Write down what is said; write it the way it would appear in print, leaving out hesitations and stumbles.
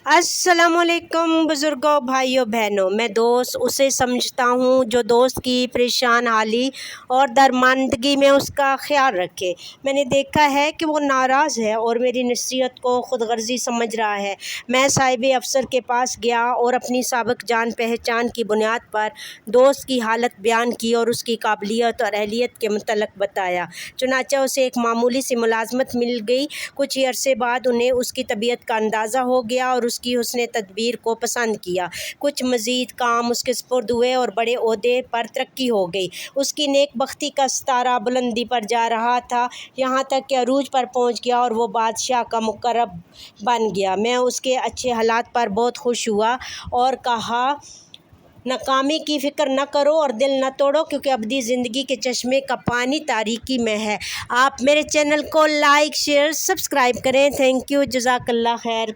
السلام علیکم بزرگوں، بھائیوں بہنوں۔ میں دوست اسے سمجھتا ہوں جو دوست کی پریشان حالی اور درماندگی میں اس کا خیال رکھے۔ میں نے دیکھا ہے کہ وہ ناراض ہے اور میری نصیحت کو خود غرضی سمجھ رہا ہے۔ میں صاحب افسر کے پاس گیا اور اپنی سابق جان پہچان کی بنیاد پر دوست کی حالت بیان کی اور اس کی قابلیت اور اہلیت کے متعلق بتایا۔ چنانچہ اسے ایک معمولی سی ملازمت مل گئی۔ کچھ ہی عرصے بعد انہیں اس کی طبیعت کا اندازہ ہو گیا اور اس کی حسن تدبیر کو پسند کیا۔ کچھ مزید کام اس کے سپرد ہوئے اور بڑے عہدے پر ترقی ہو گئی۔ اس کی نیک بختی کا ستارہ بلندی پر جا رہا تھا، یہاں تک کہ عروج پر پہنچ گیا اور وہ بادشاہ کا مقرب بن گیا۔ میں اس کے اچھے حالات پر بہت خوش ہوا اور کہا، ناکامی کی فکر نہ کرو اور دل نہ توڑو، کیونکہ ابدی زندگی کے چشمے کا پانی تاریکی میں ہے۔ آپ میرے چینل کو لائک، شیئر، سبسکرائب کریں۔ تھینک یو، جزاک اللہ خیر۔